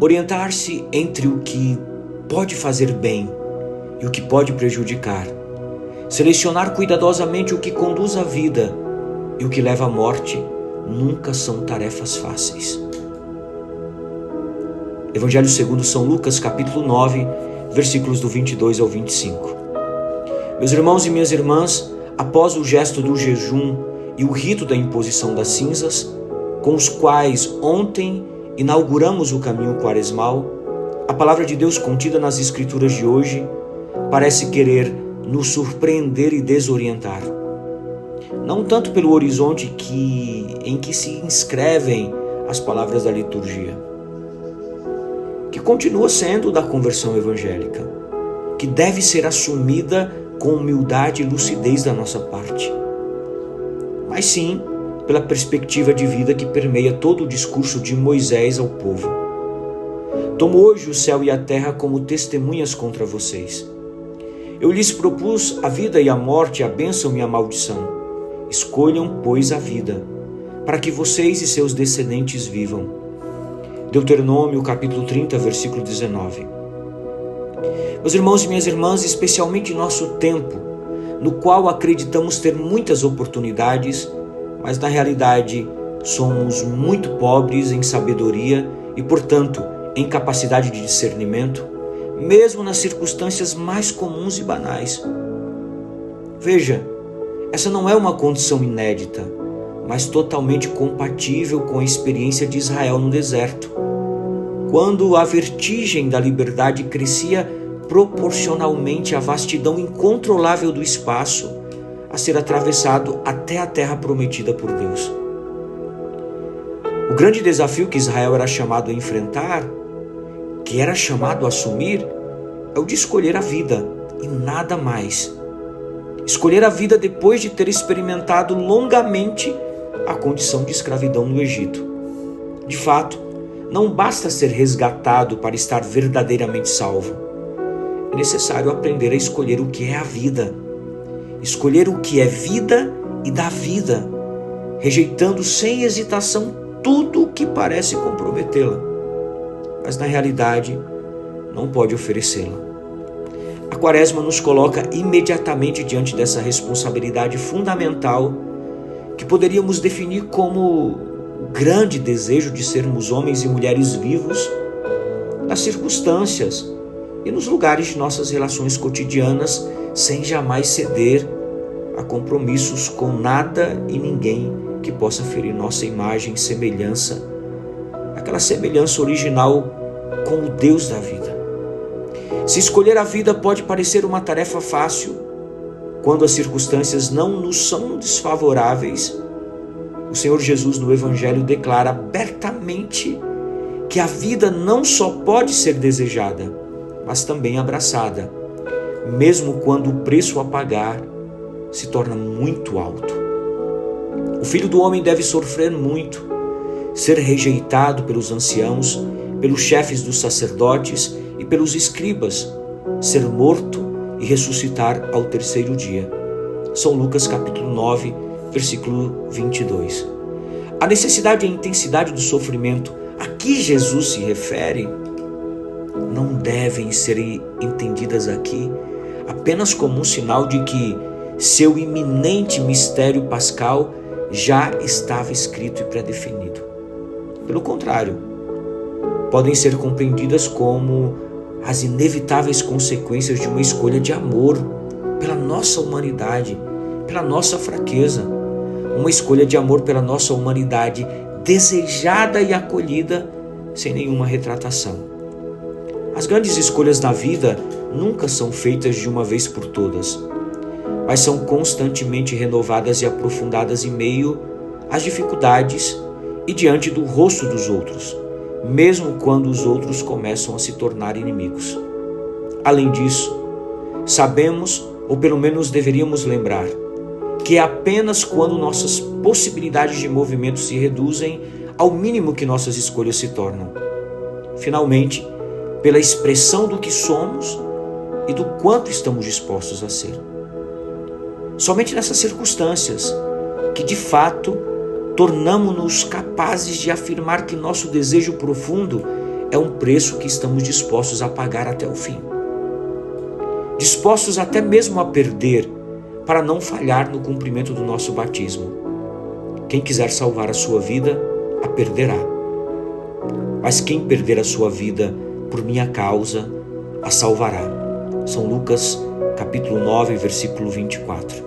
Orientar-se entre o que pode fazer bem e o que pode prejudicar. Selecionar cuidadosamente o que conduz à vida e o que leva à morte nunca são tarefas fáceis. Evangelho segundo São Lucas, capítulo 9, versículos do 22 ao 25. Meus irmãos e minhas irmãs, após o gesto do jejum e o rito da imposição das cinzas, com os quais ontem inauguramos o caminho quaresmal, a palavra de Deus contida nas Escrituras de hoje parece querer nos surpreender e desorientar. Não tanto pelo horizonte em que se inscrevem as palavras da liturgia, que continua sendo da conversão evangélica, que deve ser assumida com humildade e lucidez da nossa parte, mas sim pela perspectiva de vida que permeia todo o discurso de Moisés ao povo. Tomo hoje o céu e a terra como testemunhas contra vocês. Eu lhes propus a vida e a morte, a bênção e a maldição. Escolham, pois, a vida, para que vocês e seus descendentes vivam. Deuteronômio, capítulo 30, versículo 19. Meus irmãos e minhas irmãs, especialmente em nosso tempo, no qual acreditamos ter muitas oportunidades, mas na realidade somos muito pobres em sabedoria e, portanto, em capacidade de discernimento, mesmo nas circunstâncias mais comuns e banais. Veja, essa não é uma condição inédita, mas totalmente compatível com a experiência de Israel no deserto, quando a vertigem da liberdade crescia proporcionalmente à vastidão incontrolável do espaço a ser atravessado até a terra prometida por Deus. O grande desafio que Israel era chamado a enfrentar, que era chamado a assumir, é o de escolher a vida e nada mais. Escolher a vida depois de ter experimentado longamente a condição de escravidão no Egito. De fato, não basta ser resgatado para estar verdadeiramente salvo. É necessário aprender a escolher o que é a vida. Escolher o que é vida e dar vida, rejeitando sem hesitação tudo o que parece comprometê-la, mas na realidade não pode oferecê-la. A Quaresma nos coloca imediatamente diante dessa responsabilidade fundamental que poderíamos definir como o grande desejo de sermos homens e mulheres vivos nas circunstâncias e nos lugares de nossas relações cotidianas, sem jamais ceder a compromissos com nada e ninguém que possa ferir nossa imagem e semelhança, aquela semelhança original com o Deus da vida. Se escolher a vida pode parecer uma tarefa fácil, quando as circunstâncias não nos são desfavoráveis, o Senhor Jesus no Evangelho declara abertamente que a vida não só pode ser desejada, mas também abraçada, mesmo quando o preço a pagar se torna muito alto. O Filho do Homem deve sofrer muito, ser rejeitado pelos anciãos, pelos chefes dos sacerdotes e pelos escribas, ser morto e ressuscitar ao terceiro dia. São Lucas capítulo 9, versículo 22. A necessidade e a intensidade do sofrimento a que Jesus se refere não devem ser entendidas aqui apenas como um sinal de que seu iminente mistério pascal já estava escrito e pré-definido. Pelo contrário, podem ser compreendidas como as inevitáveis consequências de uma escolha de amor pela nossa humanidade, pela nossa fraqueza, uma escolha de amor pela nossa humanidade desejada e acolhida sem nenhuma retratação. As grandes escolhas na vida nunca são feitas de uma vez por todas, mas são constantemente renovadas e aprofundadas em meio às dificuldades e diante do rosto dos outros, mesmo quando os outros começam a se tornar inimigos. Além disso, sabemos, ou pelo menos deveríamos lembrar, que é apenas quando nossas possibilidades de movimento se reduzem ao mínimo que nossas escolhas se tornam. Finalmente, pela expressão do que somos e do quanto estamos dispostos a ser. Somente nessas circunstâncias que, de fato, tornamo-nos capazes de afirmar que nosso desejo profundo é um preço que estamos dispostos a pagar até o fim. Dispostos até mesmo a perder, para não falhar no cumprimento do nosso batismo. Quem quiser salvar a sua vida, a perderá. Mas quem perder a sua vida por minha causa, a salvará. São Lucas, capítulo 9, versículo 24.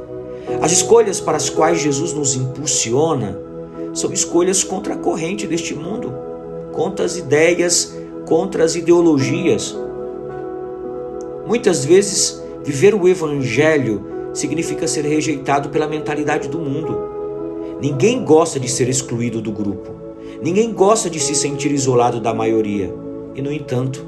As escolhas para as quais Jesus nos impulsiona são escolhas contra a corrente deste mundo, contra as ideias, contra as ideologias. Muitas vezes, viver o Evangelho significa ser rejeitado pela mentalidade do mundo. Ninguém gosta de ser excluído do grupo. Ninguém gosta de se sentir isolado da maioria. E, no entanto,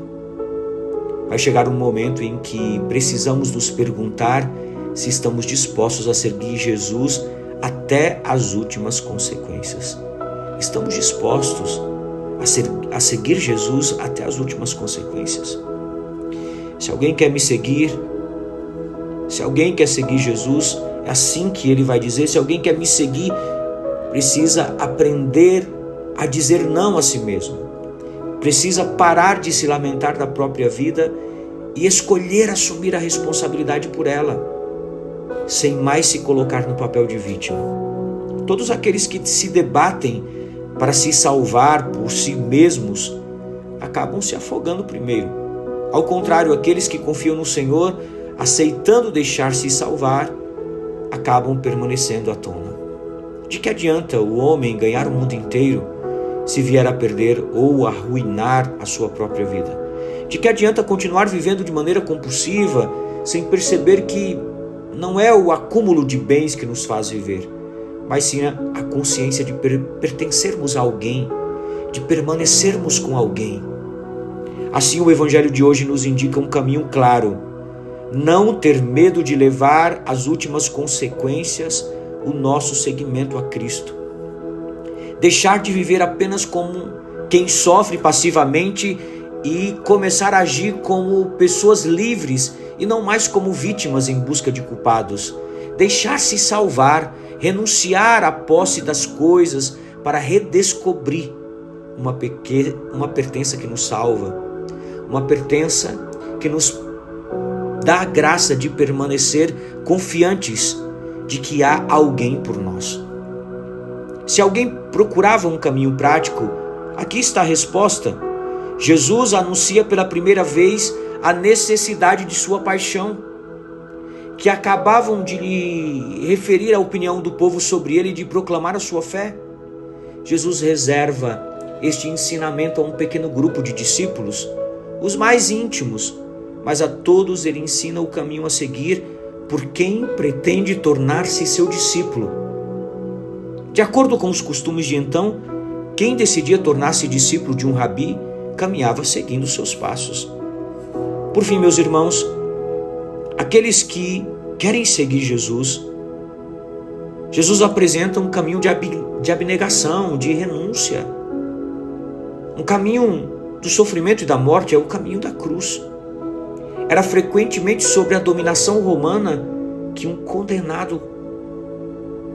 vai chegar um momento em que precisamos nos perguntar se estamos dispostos a seguir Jesus até as últimas consequências. Estamos dispostos a seguir Jesus até as últimas consequências? Se alguém quer me seguir, se alguém quer seguir Jesus, é assim que ele vai dizer: se alguém quer me seguir, precisa aprender a dizer não a si mesmo. Precisa parar de se lamentar da própria vida e escolher assumir a responsabilidade por ela, sem mais se colocar no papel de vítima. Todos aqueles que se debatem para se salvar por si mesmos acabam se afogando primeiro. Ao contrário, aqueles que confiam no Senhor, aceitando deixar-se salvar, acabam permanecendo à tona. De que adianta o homem ganhar o mundo inteiro se vier a perder ou arruinar a sua própria vida? De que adianta continuar vivendo de maneira compulsiva, sem perceber que não é o acúmulo de bens que nos faz viver, mas sim a consciência de pertencermos a alguém, de permanecermos com alguém. Assim, o Evangelho de hoje nos indica um caminho claro: não ter medo de levar às últimas consequências o nosso seguimento a Cristo. Deixar de viver apenas como quem sofre passivamente e começar a agir como pessoas livres e não mais como vítimas em busca de culpados. Deixar-se salvar, renunciar à posse das coisas para redescobrir uma pertença que nos salva, uma pertença que nos dá a graça de permanecer confiantes de que há alguém por nós. Se alguém procurava um caminho prático, aqui está a resposta. Jesus anuncia pela primeira vez a necessidade de sua paixão, que acabavam de lhe referir a opinião do povo sobre ele e de proclamar a sua fé. Jesus reserva este ensinamento a um pequeno grupo de discípulos, os mais íntimos, mas a todos ele ensina o caminho a seguir por quem pretende tornar-se seu discípulo. De acordo com os costumes de então, quem decidia tornar-se discípulo de um rabi caminhava seguindo seus passos. Por fim, meus irmãos, aqueles que querem seguir Jesus apresenta um caminho de abnegação, de renúncia. Um caminho do sofrimento e da morte é o caminho da cruz. Era frequentemente sobre a dominação romana que um condenado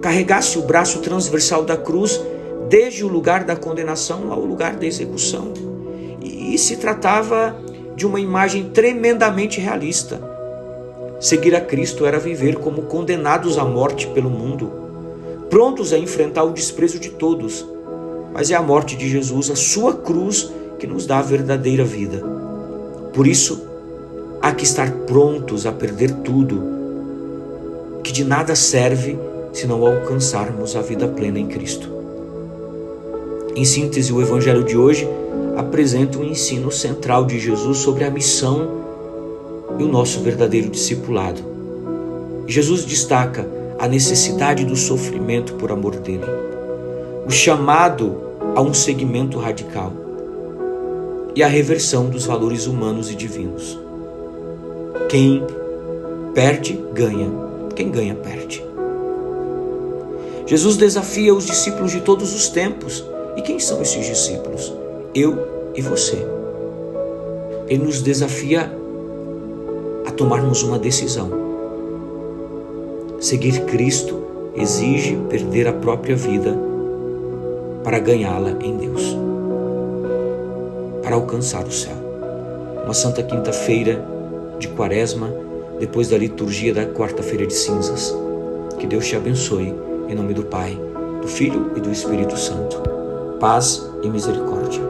carregasse o braço transversal da cruz desde o lugar da condenação ao lugar da execução. E se tratava de uma imagem tremendamente realista. Seguir a Cristo era viver como condenados à morte pelo mundo, prontos a enfrentar o desprezo de todos. Mas é a morte de Jesus, a sua cruz, que nos dá a verdadeira vida. Por isso, há que estar prontos a perder tudo, que de nada serve se não alcançarmos a vida plena em Cristo. Em síntese, o Evangelho de hoje apresenta um ensino central de Jesus sobre a missão e o nosso verdadeiro discipulado. Jesus destaca a necessidade do sofrimento por amor dele, o chamado a um seguimento radical e a reversão dos valores humanos e divinos. Quem perde, ganha. Quem ganha, perde. Jesus desafia os discípulos de todos os tempos. E quem são esses discípulos? Eu e você. Ele nos desafia a tomarmos uma decisão. Seguir Cristo exige perder a própria vida para ganhá-la em Deus. para alcançar o céu. Uma santa quinta-feira de Quaresma, depois da liturgia da quarta-feira de cinzas. Que Deus te abençoe, em nome do Pai, do Filho e do Espírito Santo. Paz e misericórdia.